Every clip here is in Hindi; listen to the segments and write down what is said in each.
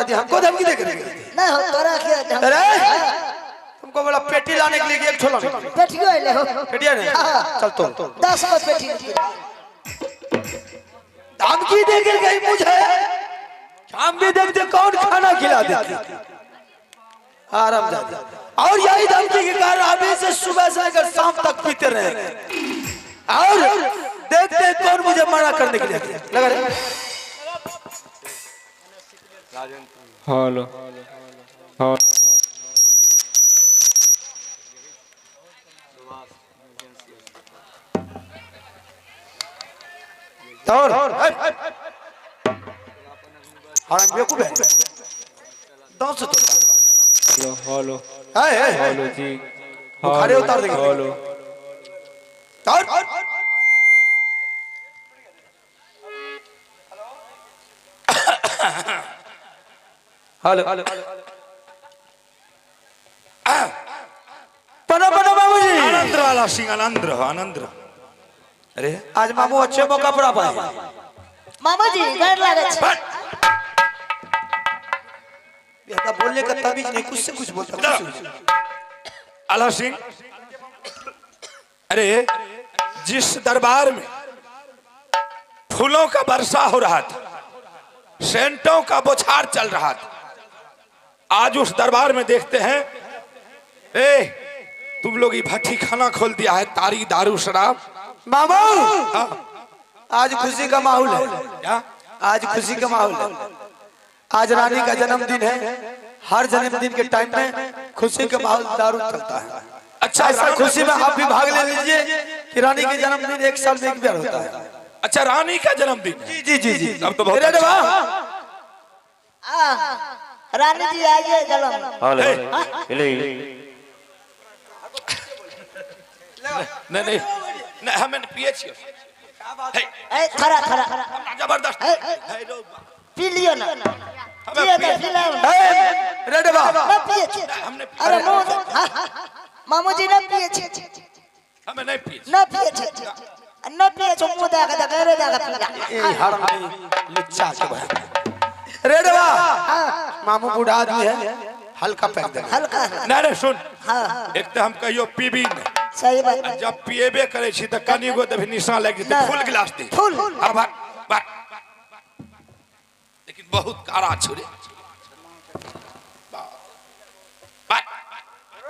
शादी हमको धमकी दे करेंगे नहीं हो तोरा क्या तुमको बोला पेटी लाने के लिए एक छोला पेटियो ले हो पेटिया नहीं चल तो 10 को पेटी धमकी दे के गई मुझे हम भी देखते कौन खाना खिला देते आराम जाते और यही धमकी के कारण अभी से सुबह से लेकर शाम तक पीते रहे और देखते हैं कौन मुझे मना करने के लिए लगा रहे हेलो और हम बेवकूफ है दो से हेलो हेलो जी बुखारे उतार देंगे हेलो हेलो हेलो पना पना बाबू जी आनंद वाला सिंह आनंद आनंद। अरे आज मामू अच्छे मौका पर आ पाए मामा जी गाड़ लागे छे बेटा बोलने का तमीज नहीं कुछ से कुछ बोलता आला सिंह, अरे जिस दरबार में फूलों का वर्षा हो रहा था, सेंटों का बौछार चल रहा था, आज उस दरबार में देखते हैं तुम लोग ये भट्टी खाना खोल दिया है, तारी दारू शराब। मामू हाँ। आज खुशी का माहौल है क्या? आज खुशी का माहौल है आज रानी का जन्मदिन है हर जन्मदिन के टाइम में खुशी का माहौल दारू चलता है अच्छा ऐसा खुशी में आप भी भाग ले लीजिए कि रानी के जन्मदिन एक साल में एक बार होता है अच्छा रानी का जन्मदिन। जी जी जी जी अब तो बहुत अरे वाह रानी जी आइए जलम नहीं नहीं नहीं हमें पिए छियो ए खरा खरा जबरदस्त पी लियो ना पिए तो पी लो रेड वाह ना पिए हमने अरे नो मामू जी ना पिए हमें नहीं पिए ना पिए ना पिए मुंह दागा करे दागा पी ए हरामी लुच्चा के भाई रेड वाह मामू बूढ़ा आदमी है हल्का पैक दे हल्का नहीं सुन हां एक तो हम कहियो पीबी नहीं सही बात जब पिएबे करे छी त कनी गो तभी निशा लग जेते फुल गिलास दे फुल अब लेकिन बहुत कारा छोरे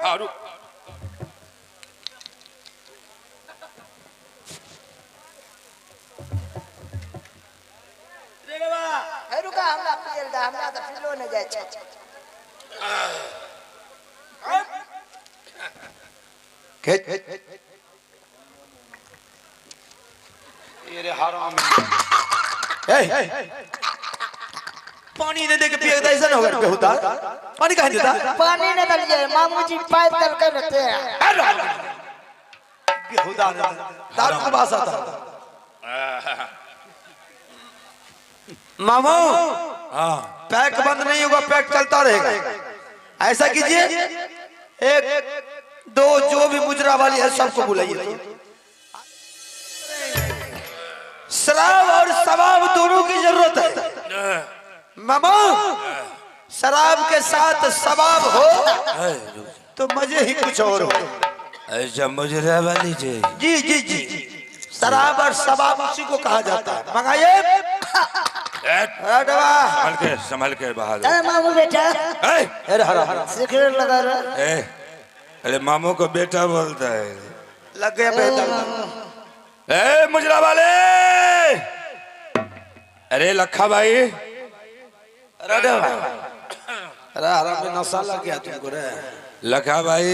और रुका हमरा पियल दा हमरा त पिलो न जाय छै ये हराम पानी दे दे के पिए ऐसा ना होगा बेहुदा पानी कहां देता पानी न दलिए मामू जी पाइप तल कर रहते हैं बेहुदा दारू का बास आता मामू हां पैक बंद नहीं होगा पैक चलता रहेगा ऐसा कीजिए एक दो जो भी मुजरा वाली है सबको बुलाइए शराब और शबाब दोनों की जरूरत है मामा शराब के साथ शबाब हो तो मजे ही कुछ और हो ऐसा मुजरा वाली जी जी जी जी शराब और शबाब उसी को कहा जाता है मंगाइए संभल के बहादुर अरे मामू बेटा अरे हरा सिगरेट लगा रहा अरे मामू को बेटा बोलता है लग गया बेटा ए मुजरा वाले अरे लखा भाई अरे हरा में नशा लग गया तुमको रे लखा भाई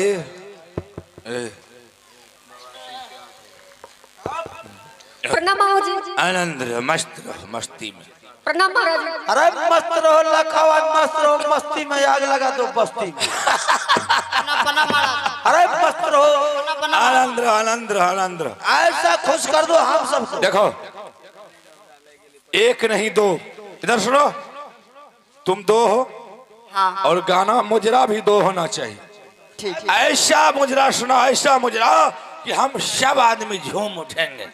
प्रणाम महाराज जी। आनंद रहो, मस्त रहो, मस्ती में प्रणाम महाराज जी। अरे मस्त रहो लखावा मस्त रहो मस्ती में आग लगा दो बस्ती में अरे मस्त रहो आनंद रहो, आनंद रहो, आनंद रहो। ऐसा खुश कर दो हम सबको देखो एक नहीं दो इधर सुनो तुम दो हो और गाना मुजरा भी दो होना चाहिए ऐसा मुजरा सुना ऐसा मुजरा कि हम सब आदमी झूम उठेंगे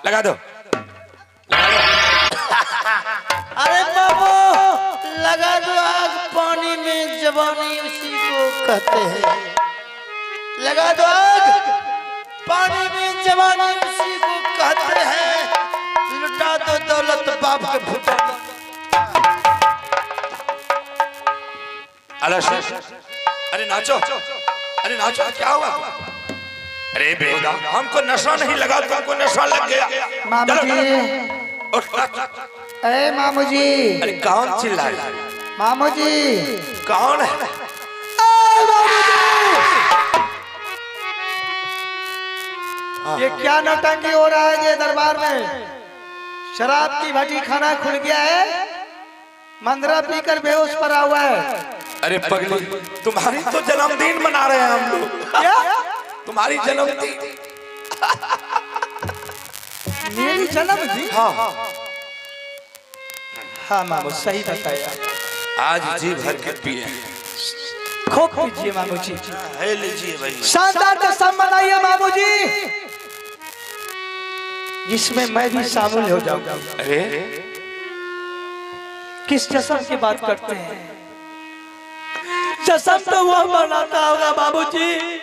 लगा दो, लगा दो। अरे बाबू लगा दो आग पानी में, जवानी उसी को कहते हैं। लगा दो आग पानी में, जवानी उसी को कहते हैं। लुटा दो दौलत बाप के भूत। अरे नाचो, अरे नाचो, क्या हुआ? अरे बेहुदा, हमको नशा नहीं लगा, तुमको नशा लग गया। मामू जी, अरे मामू जी, अरे कौन चिल्ला रहा है? मामू जी, कौन है? ये क्या नौटंकी हो रहा है ये दरबार में? शराब की भट्टी खाना खुल गया है, मंदरा पीकर बेहोश पड़ा हुआ है। अरे पगली, तुम्हारी तो जन्मदिन मना रहे हैं हम लोग। क्या? तुम्हारी जन्मदिन? मेरी जन्मदिन? हाँ हाँ मामू सही बताया। आज जी भर के पिए। खूब पीजिए मामू जी। है लीजिए भाई। शानदार का सब मनाइए मामू जी, जिसमें मैं भी शामिल हो जाऊंगा। अरे किस जश्न की बात करते हैं? जश्न तो वो मनाता होगा बाबूजी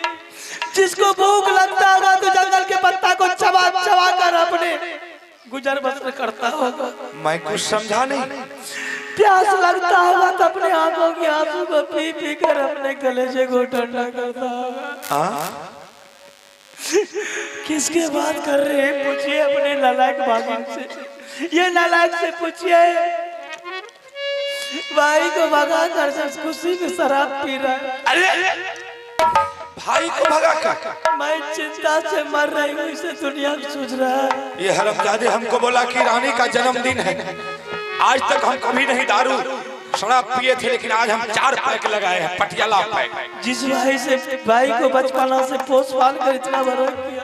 जिसको भूख लगता होगा तो जंगल के पत्ता को चबा चबा कर अपने गुजर बसर करता होगा। मैं कुछ समझा नहीं। प्यास लगता होगा तो अपने आंखों की आंसू को पी पी कर अपने गले से को ठंडा करता होगा। किसके बात कर रहे हैं? पूछिए अपने नालायक भागिन से। ये नालायक से पूछिए, भाई को भगा कर खुशी में शराब पी रहा है। अरे भाई को भगा कर? मैं चिंता से मर रही हूँ, इसे दुनिया सोच रहा है। ये हरामजादे हमको बोला कि रानी का जन्मदिन है। आज तक हम कभी नहीं दारू शराब पिए थे, लेकिन आज हम 4 पैक लगाए हैं, पटियाला पैक। जिस भाई से भाई को बचपना से पोस पाल कर इतना बड़ा किया,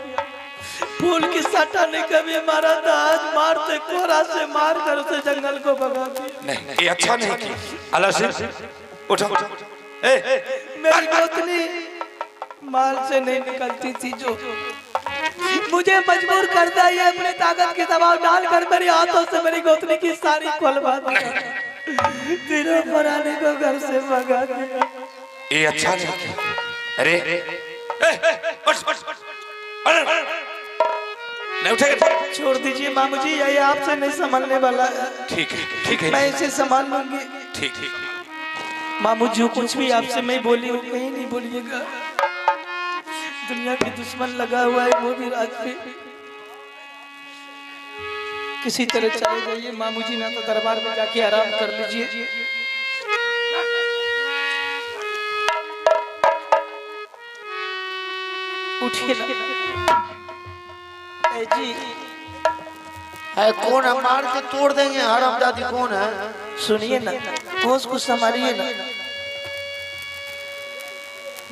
फूल की सट्टा ने कभी मारा था, आज मारते कोरा से मार कर उसे जंगल को भगा दिया। नहीं, ये अच्छा नहीं किया। अल्लाह से उठो। मेरी गोतनी माल से नहीं निकलती थी, जो मुझे मजबूर कर दिया ये अपने ताकत के दबाव डालकर मेरे हाथों से मेरी गोतनी की सारी खुलवा दिया, दिनों बनाने को घर से भगा दिया। ये अच्छा नहीं किया। अरे नहीं उठेगा? छोड़ दीजिए मामू जी, ये आपसे नहीं संभलने वाला है। ठीक है, ठीक है, मैं इसे संभाल लूंगी। ठीक ठीक। मामू जी कुछ भी आपसे मैं बोली हूँ कहीं नहीं बोलिएगा। दुनिया के दुश्मन लगा हुआ है, वो भी राज पे। किसी तरह चले जाइए मामू जी, ना तो दरबार में जाके आराम कर लीजिए। उठिए ना जी। है कौन है? मार के तोड़ देंगे। हरामजादी कौन है? सुनिए ना, होश को संभालिए ना।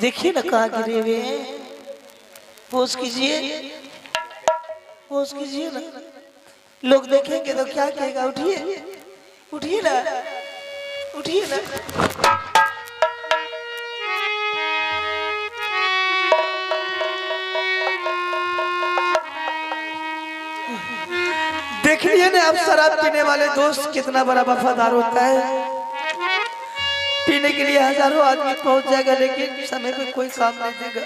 देखिए ना कहाँ गिरे हुए हैं, होश कीजिए, होश कीजिए ना। लोग देखेंगे तो क्या कहेगा? उठिए, उठिए ना, उठिए ना। देखिए ना, अब शराब पीने वाले दोस्त कितना बड़ा वफादार होता है। पीने के लिए हजारों आदमी पहुंच जाएगा, लेकिन समय पे कोई काम नहीं देगा।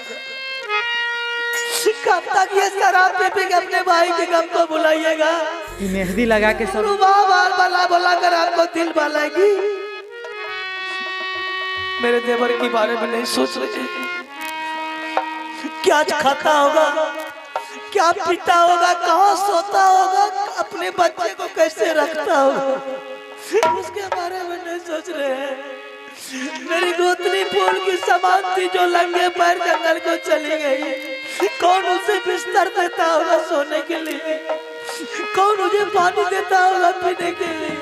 कब तक ये शराब पी पी के अपने भाई के गम को बुलाइएगा? मेहंदी लगा के सब बार बला बोला कर आपको दिल बालेगी। मेरे देवर के बारे में नहीं सोच रहे, क्या खाता होगा, क्या पीता होगा, कहाँ सोता होगा, अपने बच्चे को कैसे रखता होगा, उसके बारे में नहीं सोच रहे हैं। मेरी गोतनी फूल की समान थी जो लंगे पैर जंगल को चली गई। कौन उसे बिस्तर देता होगा सोने के लिए, कौन मुझे पानी देता होगा पीने के लिए।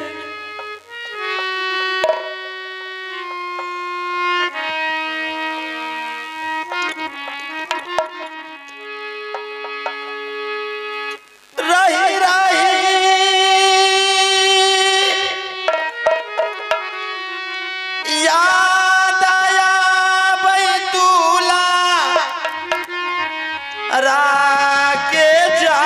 राही राही याद आया बैतूला राके जा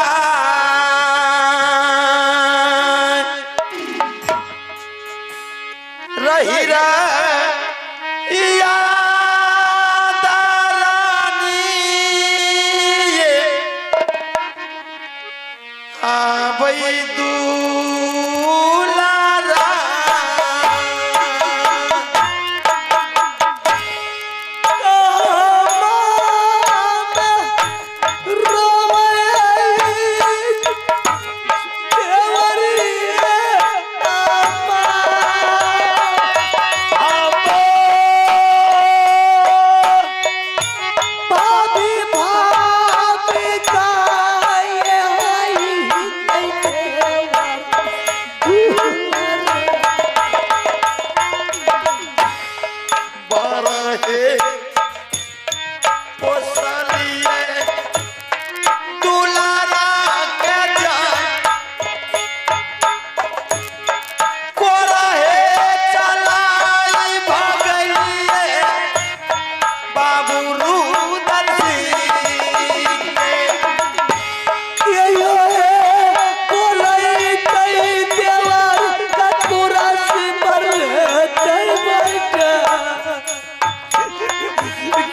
काहे पोसलिए दुलारा के जान को रहे चलाई भगलिए बाबू रूदल सिंह यो बोलई तई देवर कतुरा सिमर तई बैठा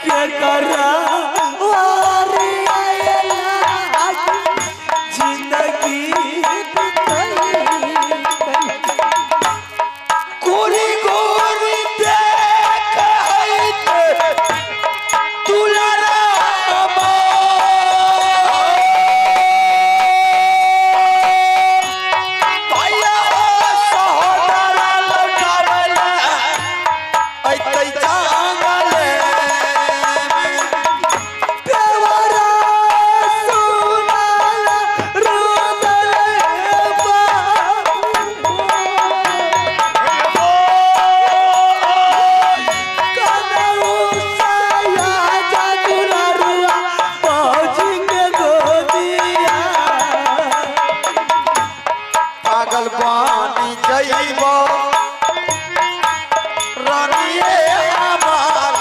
क्या करा वारी आयला जिंदगी गोरी गोरी देख है दुलारा भैया सहोदरा लौटावला ऐतै जांगले देवरा सुनाला रोदल कनऊ साया जागुलरुआ पहुंचेंगे गोदिया पागल बानी जइबो रानिए हमार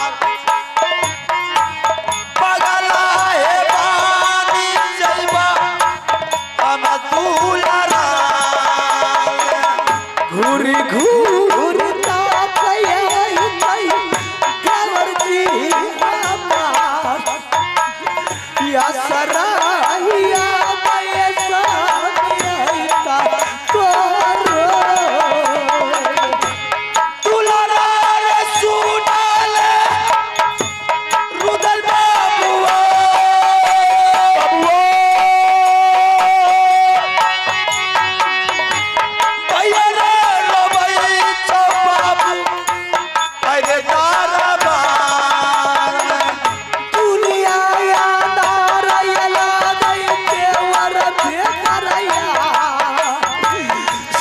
पगला है बानी जइबो हम दुलारा घूरी घूरी ताकई तई देवर जी हमार या सराहिया पैसा मिलता तोरो दुलारा रे सुनाले रुदल बाबुआ भैया रे रोबई छो बाबू अरे तारा बार दुनिया या नारायला दई देवर भेकरया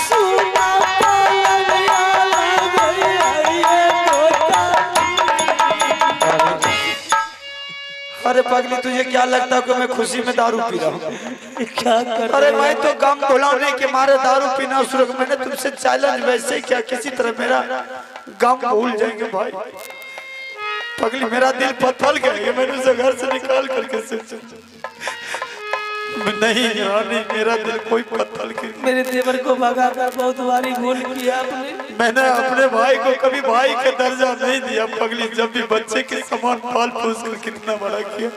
सुना पलंगया लगया ये गोता अरे पगली तुझे क्या लगता है कि मैं खुशी में दारू पी रहा हूँ? क्या कर अरे मैं तो गम भुलाने के मारे दारू पीना शुरू कर मैंने तुमसे चैलेंज वैसे क्या किसी तरह मेरा गम भूल जाएंगे भाई। पगली मेरा दिल पत्थर गया मैंने उसे घर से निकाल करके नहीं रानी मेरा दिल कोई पत्थर के मेरे देवर को भगाकर बहुत बारी भूल किया आपने मैंने अपने भाई को कभी भाई का दर्जा नहीं दिया पगली जब भी बच्चे के समान पाल पोस कर कितना बड़ा किया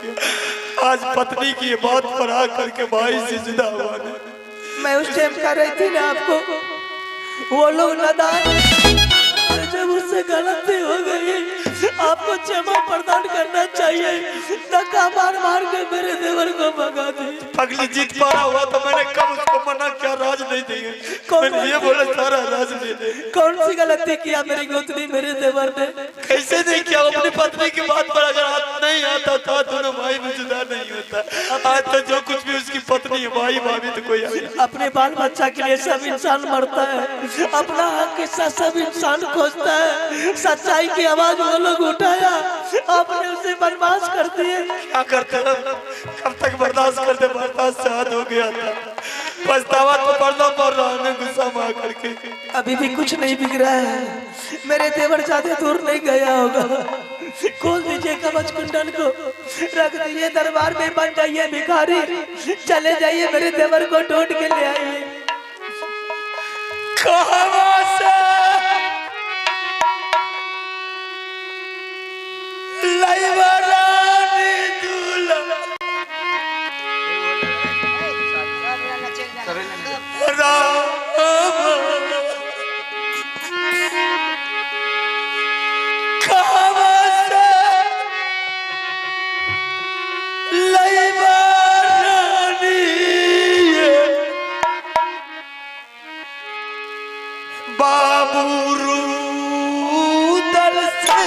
आज पत्नी की बात पर आ करके भाई से जुदा हुआ ने मैं उस टाइम कर रही थी ना आपको वो लोग नादान जब उससे गलती हो गई आपको क्षमा प्रदान करना चाहिए धक्का मार मार के मेरे देवर को भगा दी पगली जीत पारा हुआ तो मैंने कब उसको मना किया राज नहीं देंगे मैंने ये बोला सारा राज दे दे कौन सी गलती किया मेरी गोतनी मेरे देवर ने कैसे नहीं किया अपनी पत्नी की बात पर अगर हाथ नहीं आता था दोनों भाई में जुदा नहीं होता आज तो जो कुछ भी उसकी पत्नी है भाई भाभी तो कोई नहीं। अपने बाल बच्चा के लिए सब इंसान मरता है अपना हक हिस्सा सब इंसान खोजता है सच्चाई की आवाज वो लोग उठाया आपने उसे बर्बाद कर दिए क्या करते हैं कब तक बर्दाश्त करते बर्दाश्त से हाथ हो गया था पछतावा तो पड़ना पड़ रहा है गुस्सा में आकर के अभी भी कुछ नहीं बिगड़ा है मेरे देवर ज्यादा दूर नहीं गया होगा खोल दीजिए कवच कुंडल को रख दीजिए दरबार में बन जाइए भिखारी चले जाइए मेरे देवर को ढूंढ के ले आइए कहां से लईवरानी दूल्हा बाबू रूदल से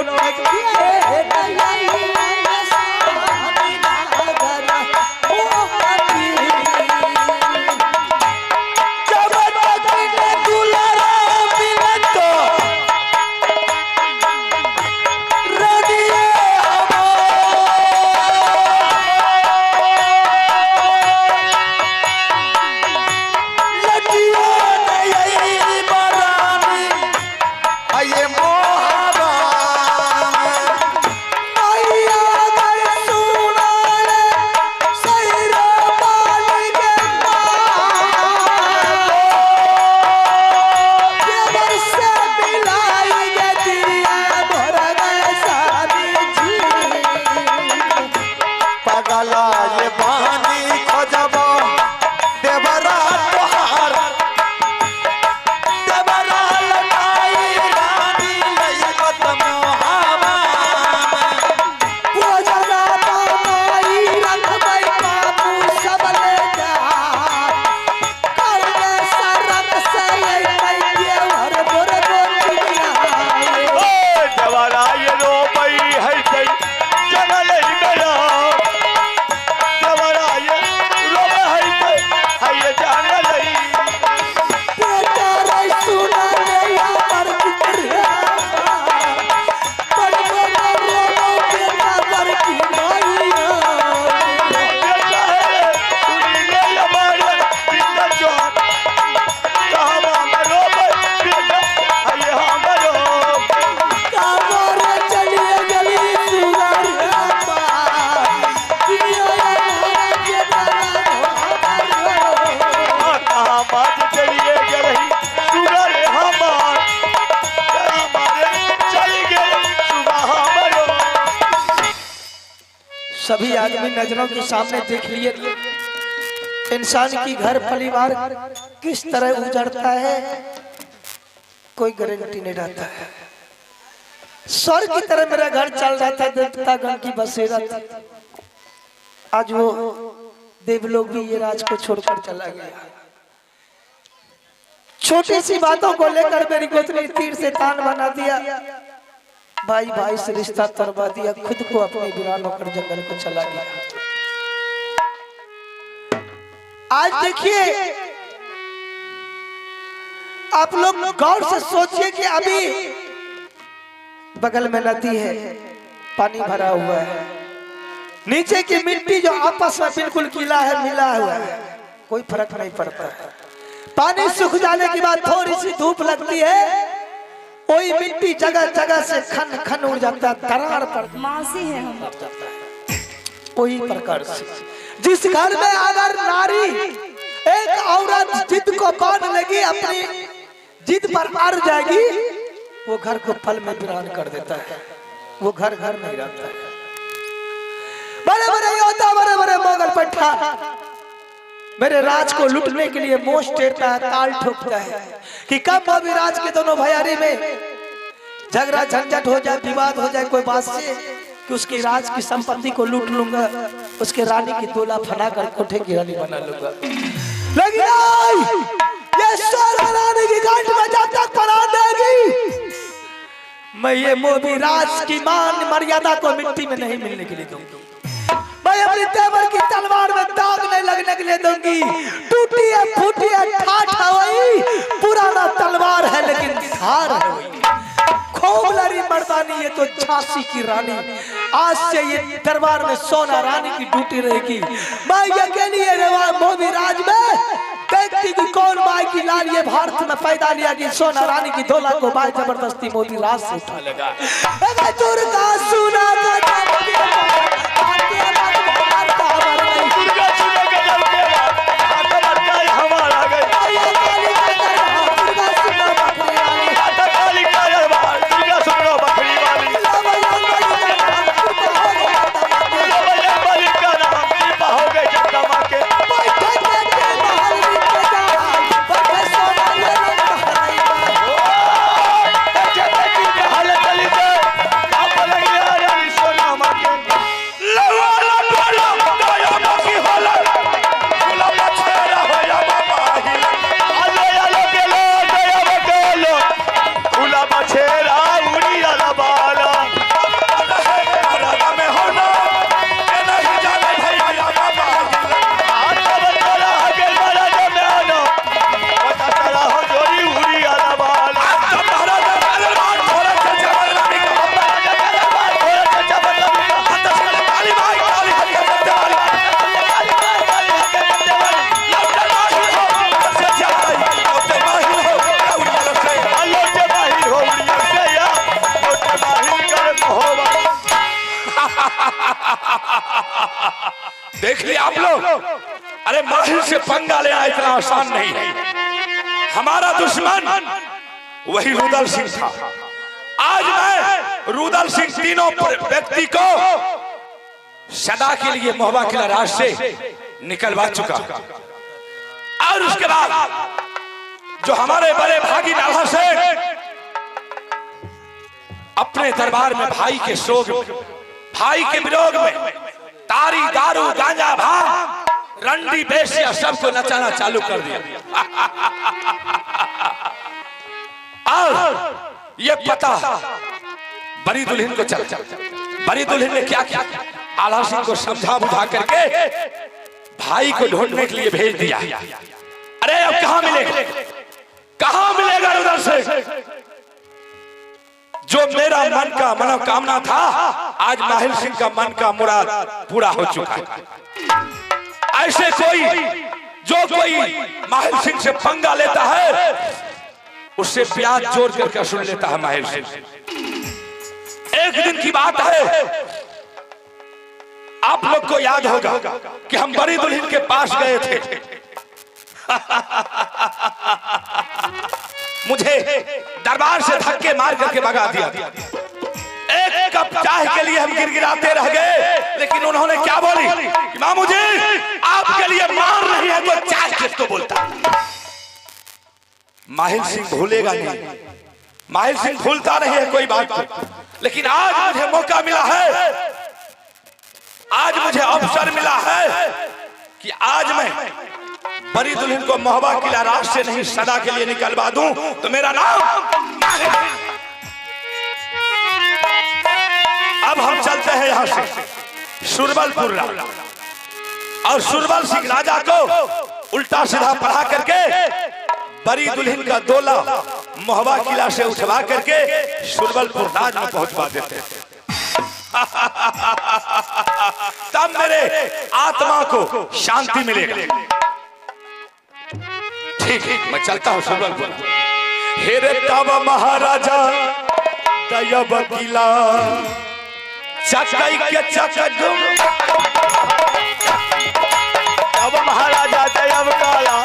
लौट सभी आदमी नजरों के सामने देख लिए इंसान की घर परिवार किस तरह उजड़ता है कोई गारंटी नहीं रहता है। स्वर्ग की तरह मेरा घर चल रहा था, देवतागण की बसेरा थी। आज वो देवलोक भी ये राज को छोड़कर चला गया। छोटी सी बातों को लेकर मेरी गोतनी तीर से तान बना दिया, भाई भाई से रिश्ता तोड़वा दिया, खुद को अपने वीरान होकर जंगल को चला गया। आज देखिए आप लोग गौर से सोचिए कि अभी बगल में नदी है, पानी भरा हुआ है, नीचे की मिट्टी जो आपस में बिल्कुल गीला है, मिला हुआ है, कोई फर्क नहीं पड़ता है। पानी सूख जाने के बाद थोड़ी सी धूप लगती है, कोई मिट्टी जगह जगह से खन खन उड़ जाता है, दरार पर मासी है हम। वही प्रकार से जिस घर में अगर नारी एक औरत जिद को बांध लेगी, अपनी जिद पर अड़ जाएगी, वो घर को पल में वीरान कर देता है, वो घर घर नहीं रहता है। बड़े बड़े योद्धा, बड़े बड़े मोगल पठान मेरे राज को लूटने के लिए मोश टेरता है, ताल ठोकता है कि कब अभिराज के दोनों भैयारी में झगड़ा झंझट हो जाए, विवाद हो जाए कोई बात से, कि उसकी राज की संपत्ति को लूट लूंगा, उसके रानी की दोला फना कर कोठे की रानी बना लूंगा। लेकिन ये रानी की गांठ में जब तक पड़ा देगी, मैं ये मोबी राज की मान मर्यादा को मिट्टी में नहीं मिलने के लिए दूंगी। मैं अपनी तेवर की तलवार में दाग नहीं लगने के लिए दूंगी। टूटी है, फूटी है, ठाठ है वही, पुराना तलवार है लेकिन धार है वही। खूब लड़ी मर्दानी, ये तो झांसी की रानी। आज से ये दरबार में सोना रानी की ड्यूटी रहेगी। मैं ये के लिए मोबी राज में देखती कि कौन माई की लाल ये भारत में पैदा लिया कि सोना रानी की धोला को बाई जबरदस्ती मोबी राज से उठा लेगा। दुर्गा सुना देख लिया आप लोग। अरे माहिर से पंगा लेना इतना आसान नहीं है। हमारा दुश्मन वही रुदल सिंह था। आज मैं रुदल सिंह तीनों व्यक्ति को सदा के लिए महुआ किला राज से निकलवा चुका। और उसके बाद जो हमारे बड़े भागी नाभा से अपने दरबार में भाई के शोक, भाई के विरोध में तारी, दारू, गांजा, भांग, रंडी, बेसिया सबको नचाना चालू कर दिया। और ये पता बड़ी दुल्हन को चल, बड़ी दुल्हन ने क्या किया? आला सिंह को समझा बुझा करके भाई को ढूंढने के लिए भेज दिया। अरे अब कहां मिलेगा, कहां मिलेगा उधर से? जो मेरा मन का मनोकामना था, आज माहिर सिंह का मन का मुराद पूरा हो चुका है। ऐसे कोई माहिर सिंह से पंगा लेता है, उससे प्याज जोड़ करके सुन लेता है माहिर सिंह। एक दिन की बात है, आप लोग को याद होगा कि हम बड़ी दुल्हन के पास गए थे। मुझे दरबार से धक्के मार करके भगा दिया। एक कप चाय के लिए हम गिड़गिड़ाते रह गए, लेकिन उन्होंने क्या बोली कि मामू जी आपके लिए मार नहीं है तो चाय किसको बोलता। माहिर सिंह भूलेगा नहीं, माहिर सिंह भूलता नहीं है कोई बात। लेकिन आज मुझे मौका मिला है, आज मुझे अवसर मिला है कि आज मैं बड़ी दुल्हन को महुआ किला राज से नहीं सदा के लिए निकलवा दूं तो मेरा नाम। अब हम चलते हैं यहां से सुरबलपुर, और सुरबल सिंह राजा को उल्टा सीधा पढ़ा करके बड़ी दुल्हन का दोला महुआ किला से उठवा करके सुरबलपुर राज में पहुंचवा देते हैं। तब मेरे आत्मा को शांति मिलेगा। ठीक है, मैं चलता हूं सुरबलपुर। हेरे तब महाराजा तब किला चकई के चकदुम, तब महाराजा तब काला